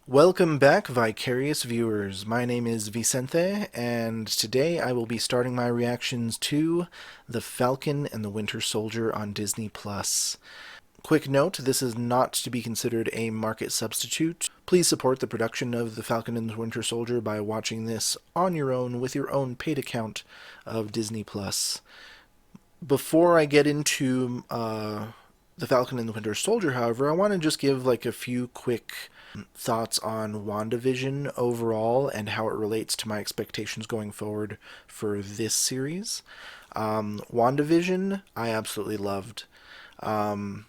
Welcome back, Vicarious viewers. My name is Vicente, and today I will be starting my reactions to The Falcon and the Winter Soldier on Disney Plus. Quick note, this is not to be considered a market substitute. Please support the production of The Falcon and the Winter Soldier by watching this on your own with your own paid account of Disney Plus. Before I get into The Falcon and the Winter Soldier, however, I want to just give like a few quick thoughts on WandaVision overall and how it relates to my expectations going forward for this series. WandaVision, I absolutely loved. Um,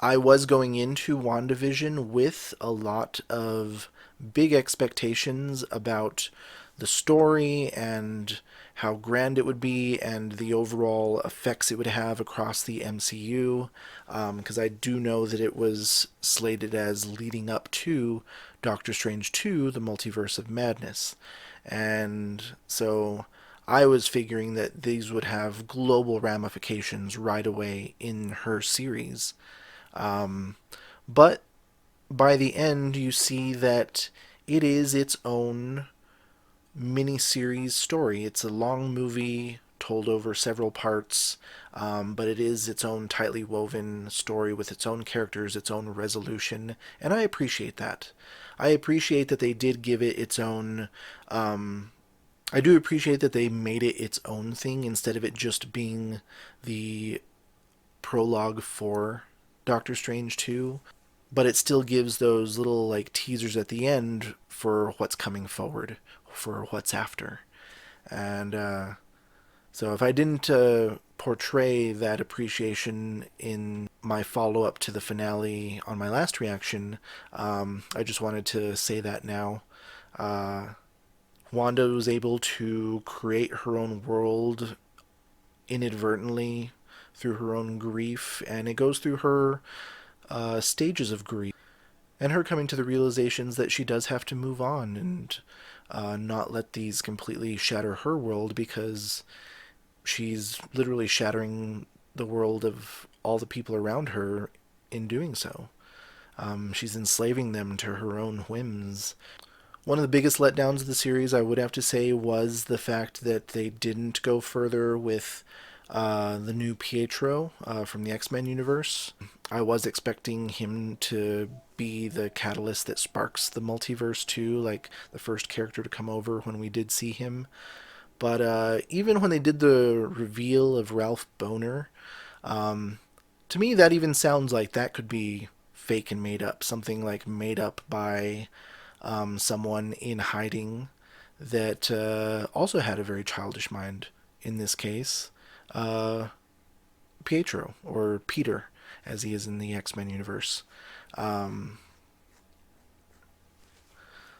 I was going into WandaVision with a lot of big expectations about the story and how grand it would be and the overall effects it would have across the MCU. Because I do know that it was slated as leading up to Doctor Strange 2, The Multiverse of Madness. And so I was figuring that these would have global ramifications right away in her series. But by the end, you see that it is its own mini-series story. It's a long movie told over several parts, but it is its own tightly woven story with its own characters, its own resolution, and I appreciate that. I appreciate that they did give it its own. I do appreciate that they made it its own thing instead of it just being the prologue for Doctor Strange 2, but it still gives those little like teasers at the end for what's coming forward, for what's after. And so if I didn't portray that appreciation in my follow up to the finale on my last reaction, I just wanted to say that now. Uh, Wanda was able to create her own world inadvertently through her own grief, and it goes through her stages of grief and her coming to the realizations that she does have to move on and not let these completely shatter her world, because she's literally shattering the world of all the people around her in doing so. She's enslaving them to her own whims. One of the biggest letdowns of the series, I would have to say, was the fact that they didn't go further with the new Pietro from the X-Men universe. I was expecting him to be the catalyst that sparks the multiverse too, like the first character to come over when we did see him. But even when they did the reveal of Ralph Boner, to me that even sounds like that could be fake and made up, something like made up by someone in hiding that also had a very childish mind. In this case, uh, Pietro, or Peter, as he is in the X Men universe. Um,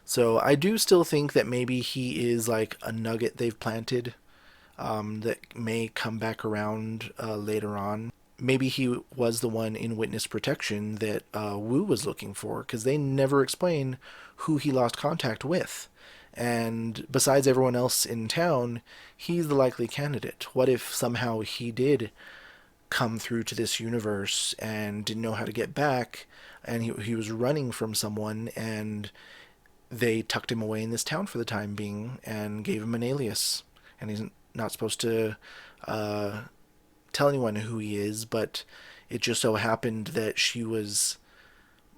so I do still think that maybe he is like a nugget they've planted that may come back around later on. Maybe he was the one in witness protection that Wu was looking for, because they never explain who he lost contact with. And besides everyone else in town, he's the likely candidate. What if somehow he did come through to this universe and didn't know how to get back, and he was running from someone, and they tucked him away in this town for the time being and gave him an alias, and he's not supposed to uh, tell anyone who he is, but it just so happened that she was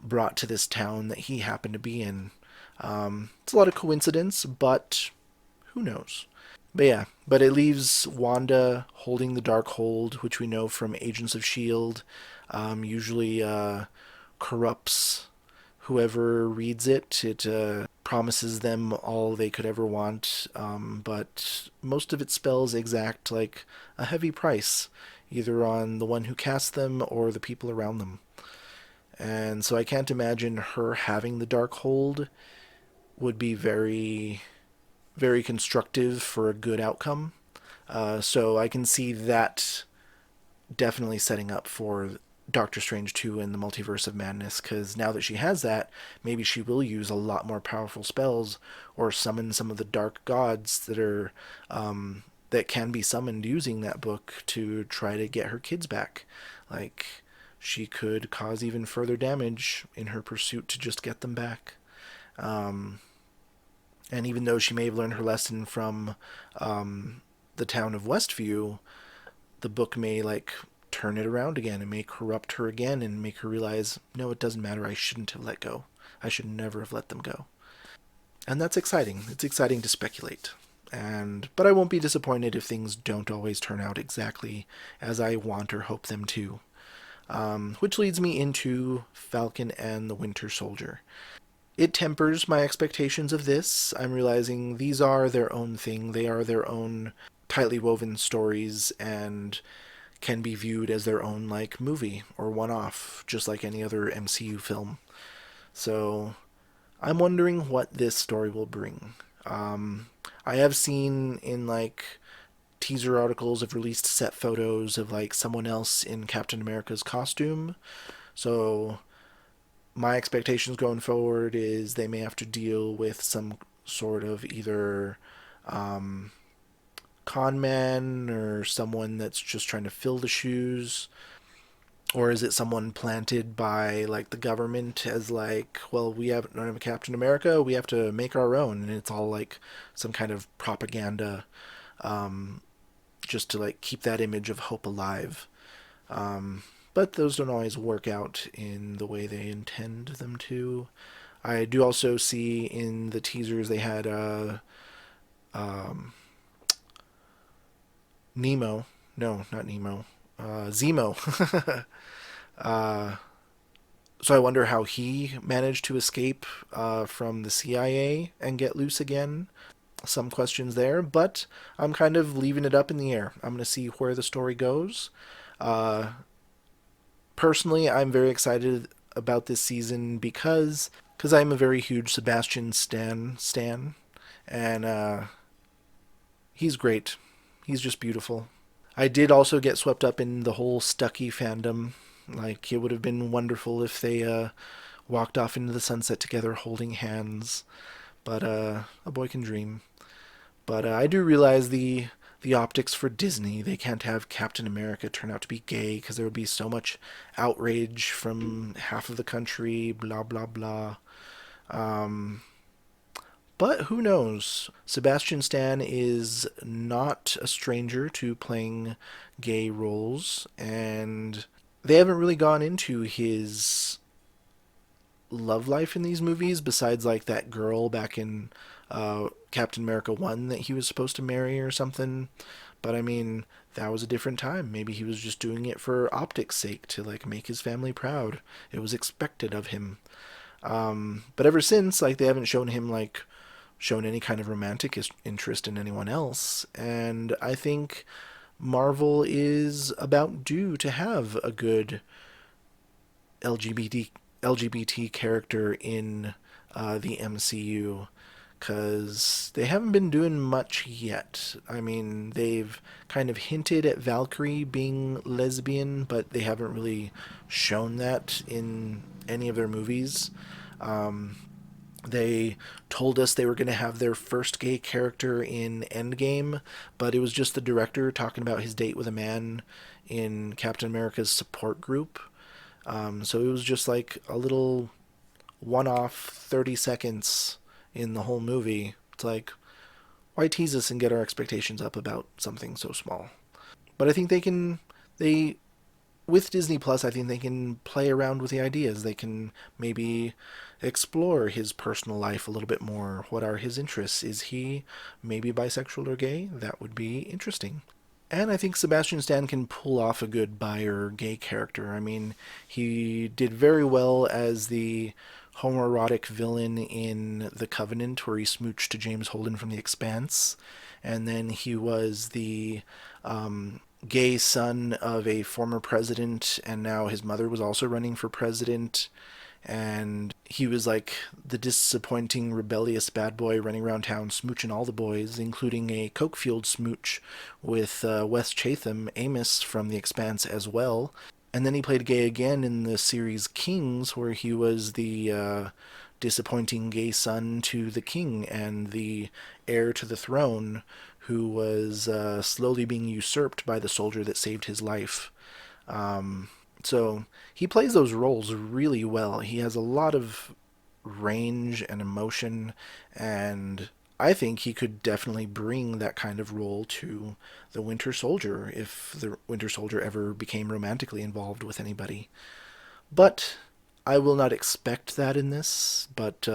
brought to this town that he happened to be in. It's a lot of coincidence, but who knows? But yeah, but it leaves Wanda holding the Darkhold, which we know from Agents of S.H.I.E.L.D. Usually corrupts whoever reads it. It promises them all they could ever want, but most of it spells exact like a heavy price, either on the one who casts them or the people around them. And so I can't imagine her having the Darkhold would be very, very constructive for a good outcome. So I can see that definitely setting up for Doctor Strange 2 and the Multiverse of Madness, because now that she has that, maybe she will use a lot more powerful spells or summon some of the dark gods that can be summoned using that book to try to get her kids back. Like, she could cause even further damage in her pursuit to just get them back. Um, and even though she may have learned her lesson from the town of Westview, the book may like turn it around again and may corrupt her again and make her realize, no, it doesn't matter. I shouldn't have let go. I should never have let them go. And that's exciting. It's exciting to speculate. But I won't be disappointed if things don't always turn out exactly as I want or hope them to. Which leads me into Falcon and the Winter Soldier. It tempers my expectations of this. I'm realizing these are their own thing. They are their own tightly woven stories and can be viewed as their own like movie or one-off, just like any other MCU film. So I'm wondering what this story will bring. I have seen in like teaser articles of released set photos of like someone else in Captain America's costume. So my expectations going forward is they may have to deal with some sort of either con man or someone that's just trying to fill the shoes, or is it someone planted by like the government as like, well, we don't have a Captain America, we have to make our own, and it's all like some kind of propaganda, just to like keep that image of hope alive. But those don't always work out in the way they intend them to. I do also see in the teasers they had Nemo. No, not Nemo. Zemo. So I wonder how he managed to escape from the CIA and get loose again. Some questions there, but I'm kind of leaving it up in the air. I'm going to see where the story goes. Uh, Personally, I'm very excited about this season because I'm a very huge Sebastian Stan, and he's great. He's just beautiful. I did also get swept up in the whole Stucky fandom. Like, it would have been wonderful if they walked off into the sunset together holding hands. But a boy can dream. But I do realize the optics for Disney. They can't have Captain America turn out to be gay because there would be so much outrage from half of the country, blah, blah, blah. Um, but who knows? Sebastian Stan is not a stranger to playing gay roles, and they haven't really gone into his love life in these movies besides like that girl back in Captain America 1 that he was supposed to marry or something. But I mean, that was a different time. Maybe he was just doing it for optics sake to like make his family proud. It was expected of him. But ever since, like they haven't shown any kind of romantic interest in anyone else, and I think Marvel is about due to have a good LGBT character in the MCU because they haven't been doing much yet. I mean, they've kind of hinted at Valkyrie being lesbian, but they haven't really shown that in any of their movies. Um, they told us they were going to have their first gay character in Endgame, but it was just the director talking about his date with a man in Captain America's support group. So it was just like a little one off 30 seconds in the whole movie. It's like, why tease us and get our expectations up about something so small? But I think they, with Disney Plus, I think they can play around with the ideas. They can maybe explore his personal life a little bit more. What are his interests? Is he maybe bisexual or gay? That would be interesting. And I think Sebastian Stan can pull off a good bi or gay character. I mean, he did very well as the homoerotic villain in The Covenant, where he smooched to James Holden from The Expanse. And then he was the gay son of a former president, and now his mother was also running for president. And he was like the disappointing, rebellious bad boy running around town smooching all the boys, including a coke-fueled smooch with Wes Chatham, Amos from The Expanse as well. And then he played gay again in the series Kings, where he was the disappointing gay son to the king and the heir to the throne, who was slowly being usurped by the soldier that saved his life. So he plays those roles really well. He has a lot of range and emotion, and I think he could definitely bring that kind of role to the Winter Soldier if the Winter Soldier ever became romantically involved with anybody. But I will not expect that in this. But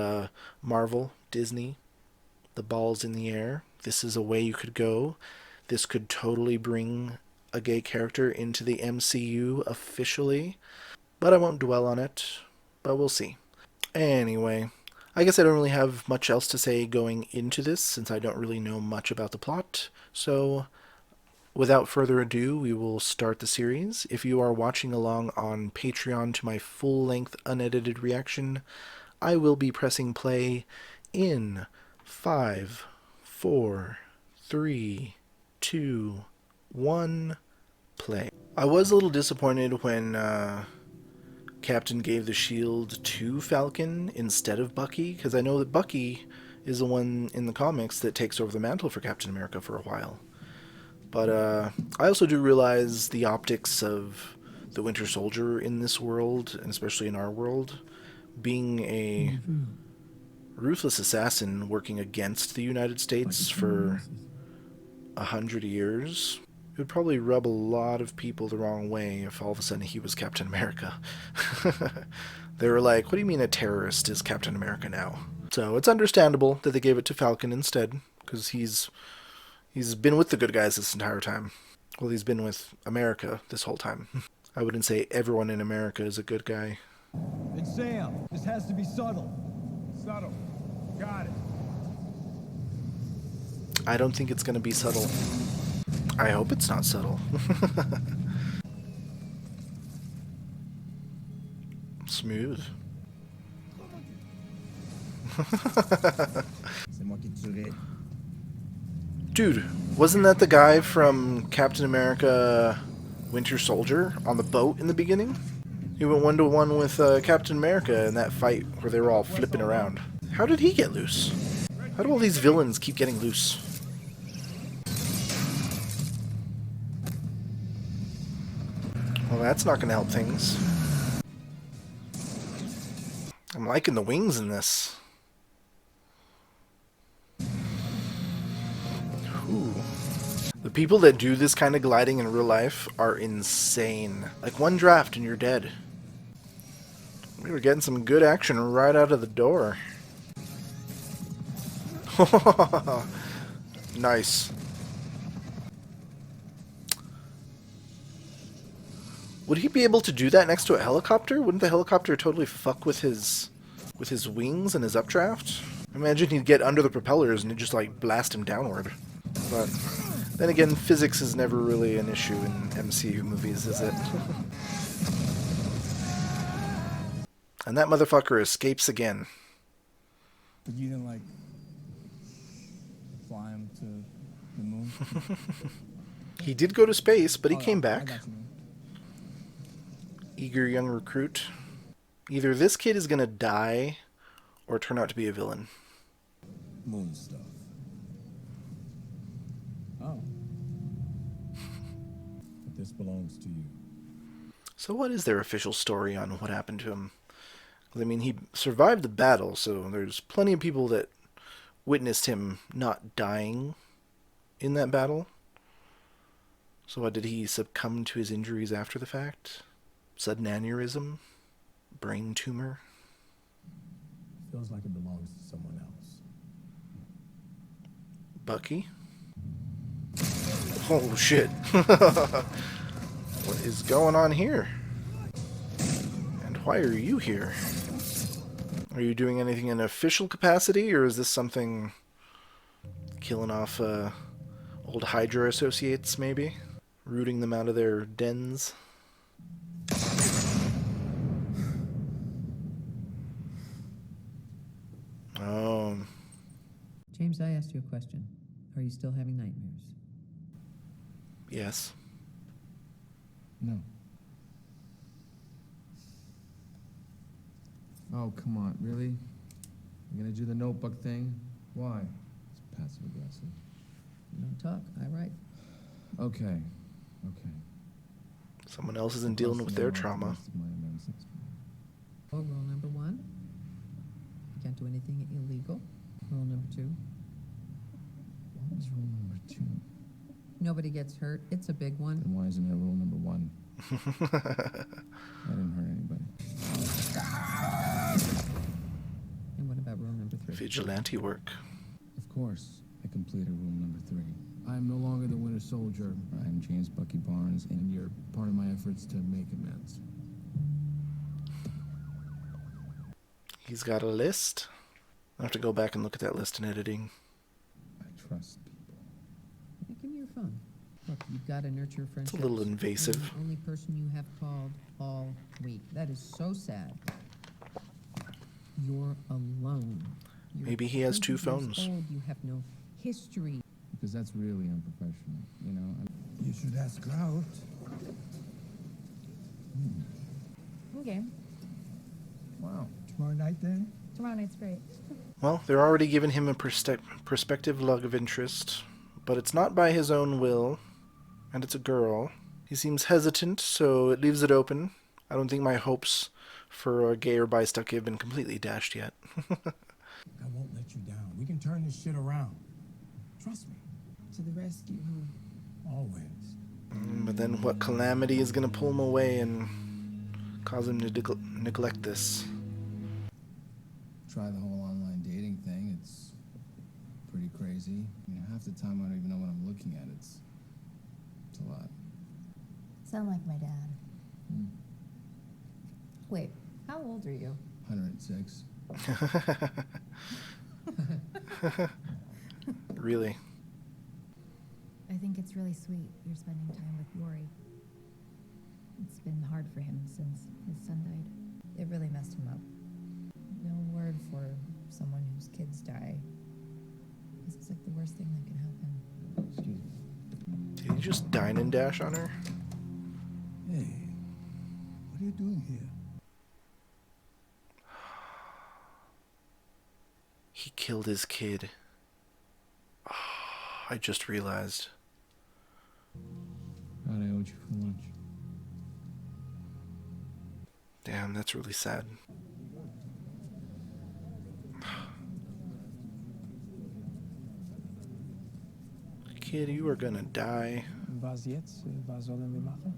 Marvel, Disney, the ball's in the air. This is a way you could go. This could totally bring a gay character into the MCU officially. But I won't dwell on it. But we'll see. Anyway, I guess I don't really have much else to say going into this since I don't really know much about the plot. So, without further ado, we will start the series. If you are watching along on Patreon to my full-length unedited reaction, I will be pressing play in 5, 4, 3, 2, 1, play. I was a little disappointed when Captain gave the shield to Falcon instead of Bucky, because I know that Bucky is the one in the comics that takes over the mantle for Captain America for a while. But I also do realize the optics of the Winter Soldier in this world, and especially in our world, being a ruthless assassin working against the United States for 100 years. It would probably rub a lot of people the wrong way if all of a sudden he was Captain America. They were like, what do you mean a terrorist is Captain America now? So it's understandable that they gave it to Falcon instead, because he's been with the good guys this entire time. Well, he's been with America this whole time. I wouldn't say everyone in America is a good guy. It's Sam. This has to be subtle. Subtle. Got it. I don't think it's going to be subtle. I hope it's not subtle. Smooth. Dude, wasn't that the guy from Captain America Winter Soldier on the boat in the beginning? He went 1-to-1 with Captain America in that fight where they were all flipping around. How did he get loose? How do all these villains keep getting loose? Well, that's not going to help things. I'm liking the wings in this. Ooh. The people that do this kind of gliding in real life are insane. Like one draft and you're dead. We were getting some good action right out of the door. Nice. Would he be able to do that next to a helicopter? Wouldn't the helicopter totally fuck with his wings and his updraft? Imagine he'd get under the propellers and it'd just like blast him downward. But then again, physics is never really an issue in MCU movies, is it? And that motherfucker escapes again. But you didn't like fly him to the moon? He did go to space, but he came I back. got you, man. Eager young recruit. Either this kid is gonna die or turn out to be a villain. Moon stuff. Oh. But this belongs to you. So what is their official story on what happened to him? I mean, he survived the battle, so there's plenty of people that witnessed him not dying in that battle. So what, did he succumb to his injuries after the fact? Sudden aneurysm? Brain tumor? Feels like it belongs to someone else. Bucky? Oh shit. What is going on here? And why are you here? Are you doing anything in official capacity, or is this something killing off old Hydra associates, maybe? Rooting them out of their dens? James, I asked you a question. Are you still having nightmares? Yes. No. Oh, come on, really? You're gonna do the notebook thing? Why? It's passive aggressive. You don't talk, I write. Okay. Okay. Someone else isn't dealing with their trauma. Oh, rule number one? can't do anything illegal. Rule number 2. What was rule number 2? Nobody gets hurt. It's a big one. And why isn't it rule number 1? I didn't hurt anybody. And what about rule number 3? Vigilante work. Of course, I completed rule number 3. I am no longer the Winter Soldier. I am James Bucky Barnes, and you're part of my efforts to make amends. He's got a list. I'll have to go back and look at that list in editing. I trust people. Yeah, give me your phone. Look, you've got to nurture friendships. It's a little invasive. You're the only person you have called all week. That is so sad. You're alone. You're Maybe he has 2 20 years phones. old. You have no history. Because that's really unprofessional, you know? You should ask her out. Okay. Wow. Tomorrow night, then? Tomorrow night's great. Well, they're already giving him a prospective love of interest, but it's not by his own will, and it's a girl. He seems hesitant, so it leaves it open. I don't think my hopes for a gay or bi stucky have been completely dashed yet. I won't let you down. We can turn this shit around. Trust me. To the rescue. Always. But then what calamity is going to pull him away and cause him to neglect this? Try the whole online dating thing. It's pretty crazy. I mean, half the time I don't even know what I'm looking at. It's a lot. Sound like my dad. Hmm. Wait, how old are you? 106. Really? I think it's really sweet you're spending time with Yori. It's been hard for him since his son died. It really messed him up. No word for someone whose kids die. This is like the worst thing that can happen. Excuse me. Did he just dine and dash on her? Hey, what are you doing here? He killed his kid. Oh, I just realized. God, I owed you for lunch. Damn, that's really sad. Kid, you are gonna die. Was jetzt? Was sollen wir machen?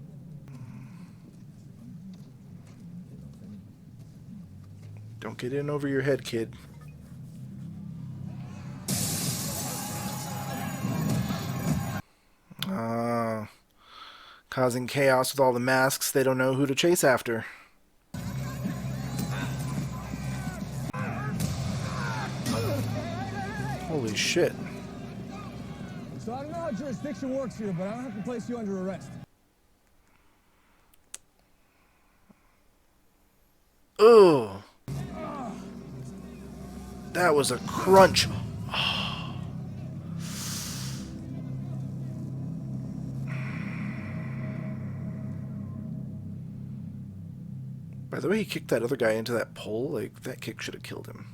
Don't get in over your head, kid. Causing chaos with all the masks, they don't know who to chase after. Holy shit. So I don't know how jurisdiction works here, but I don't have to place you under arrest. Ugh. That was a crunch. By the way, he kicked that other guy into that pole. Like, that kick should have killed him.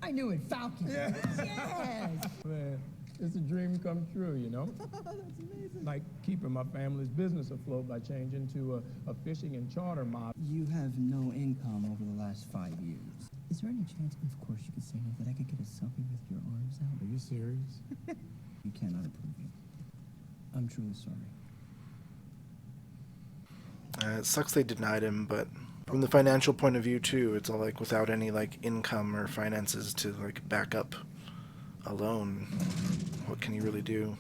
I knew it, Falcon. Yeah. Yes. Man, it's a dream come true, you know? That's amazing. Like keeping my family's business afloat by changing to a fishing and charter model. You have no income over the last 5 years. Is there any chance, of course you could say no, that I could get a selfie with your arms out? Are you serious? You cannot approve it. I'm truly sorry. It sucks they denied him, but from the financial point of view too, it's all like without any like income or finances to like back up a loan, what can you really do?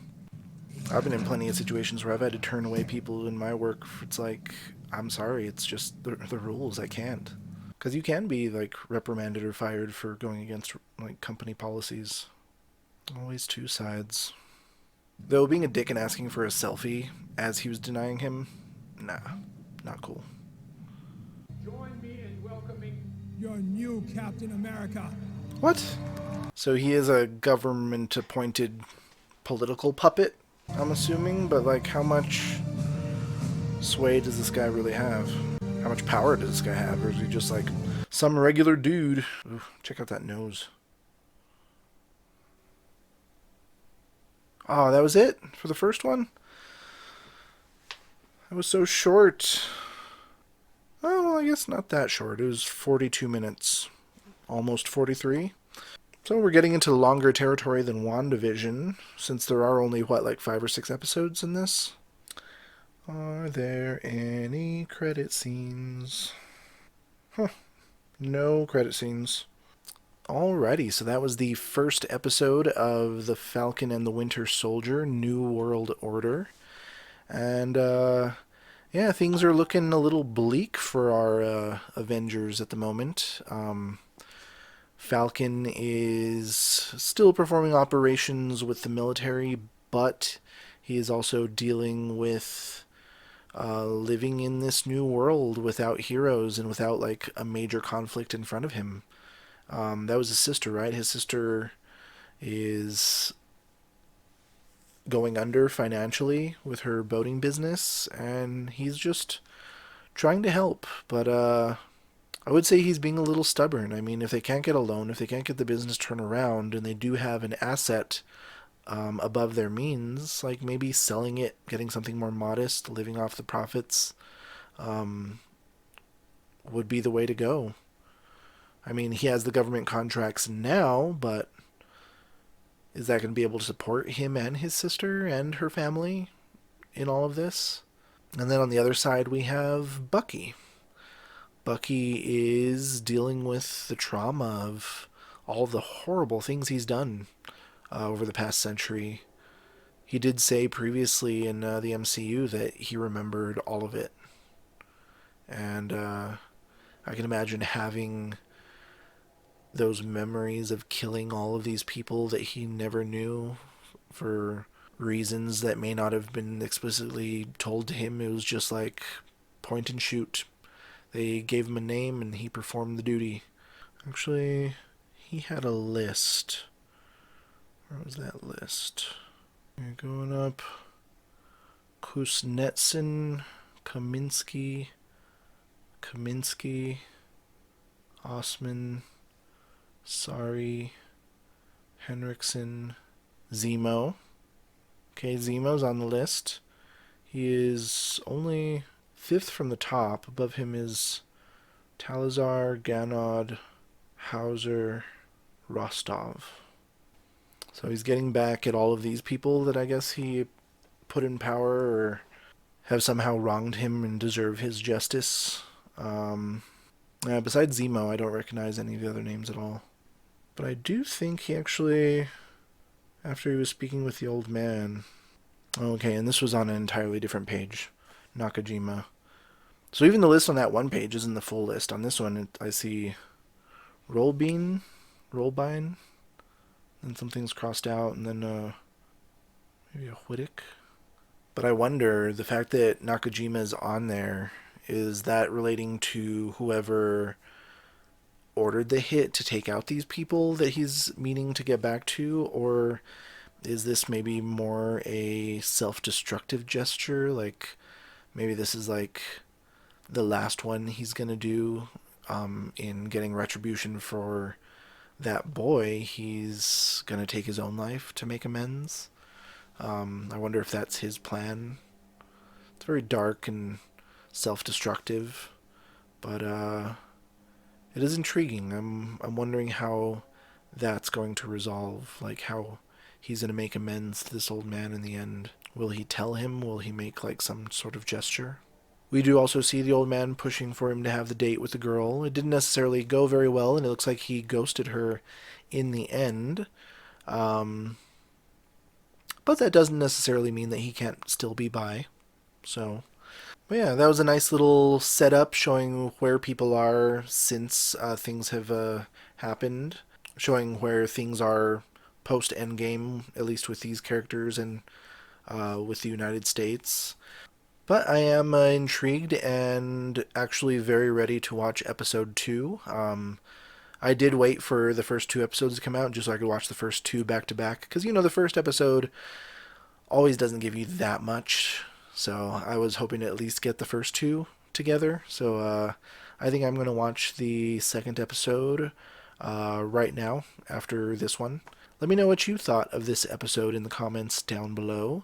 I've been in plenty of situations where I've had to turn away people in my work. It's like, I'm sorry, it's just the rules. I can't. Because you can be like reprimanded or fired for going against like company policies. Always 2 sides. Though being a dick and asking for a selfie as he was denying him, nah, not cool. Join me in welcoming your new Captain America. What? So he is a government-appointed political puppet, I'm assuming, but like how much sway does this guy really have? How much power does this guy have? Or is he just like some regular dude? Ooh, check out that nose. Oh, that was it for the first one? That was so short. Oh, well, I guess not that short. It was 42 minutes. almost 43. So we're getting into longer territory than WandaVision, since there are only, what, like 5 or 6 episodes in this? Are there any credit scenes? Huh. No credit scenes. Alrighty, so that was the first episode of The Falcon and the Winter Soldier, New World Order. And, yeah, things are looking a little bleak for our Avengers at the moment. Falcon is still performing operations with the military, but he is also dealing with living in this new world without heroes and without like a major conflict in front of him. That was his sister, right? His sister is going under financially with her boating business, and he's just trying to help. But I would say he's being a little stubborn. I mean, if they can't get a loan, if they can't get the business turned around, and they do have an asset above their means, like maybe selling it, getting something more modest, living off the profits, would be the way to go. I mean, he has the government contracts now, but is that going to be able to support him and his sister and her family in all of this? And then on the other side, we have Bucky. Bucky is dealing with the trauma of all of the horrible things he's done over the past century. He did say previously in the MCU that he remembered all of it. And I can imagine having those memories of killing all of these people that he never knew for reasons that may not have been explicitly told to him. It was just like point and shoot. They gave him a name and he performed the duty. Actually, he had a list. Where was that list? You're going up. Kuznetson, Kaminsky, Osman, Sari, Henriksen, Zemo. Okay, Zemo's on the list. He is only 5th from the top. Above him is Talazar, Ganod, Hauser, Rostov. So he's getting back at all of these people that I guess he put in power or have somehow wronged him and deserve his justice. Besides Zemo, I don't recognize any of the other names at all. But I do think he actually, after he was speaking with the old man... Okay, and this was on an entirely different page. Nakajima. So even the list on that one page isn't the full list. On this one, I see Rollbine, and something's crossed out, and then maybe a Whittick. But I wonder, the fact that Nakajima is on there, is that relating to whoever ordered the hit to take out these people that he's meaning to get back to, or is this maybe more a self-destructive gesture? Like, maybe this is like the last one he's gonna do in getting retribution for that boy. He's gonna take his own life to make amends. I wonder if that's his plan. It's very dark and self-destructive, but it is intriguing. I'm wondering how that's going to resolve, like how he's going to make amends to this old man in the end. Will he tell him? Will he make like some sort of gesture? We do also see the old man pushing for him to have the date with the girl. It didn't necessarily go very well, and it looks like he ghosted her in the end. But that doesn't necessarily mean that he can't still be bi. So, but yeah, that was a nice little setup showing where people are since things have happened. Showing where things are post-Endgame, at least with these characters and with the United States. But I am intrigued and actually very ready to watch episode 2. I did wait for the first 2 episodes to come out just so I could watch the first 2 back to back. Because, the first episode always doesn't give you that much. So I was hoping to at least get the first 2 together. So I think I'm going to watch the second episode right now after this one. Let me know what you thought of this episode in the comments down below.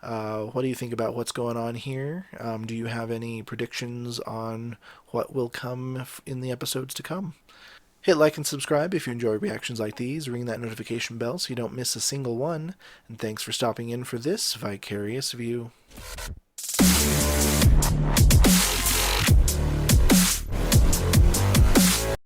What do you think about what's going on here? Do you have any predictions on what will come in the episodes to come? Hit like and subscribe if you enjoy reactions like these. Ring that notification bell so you don't miss a single one. And thanks for stopping in for this Vicarious View.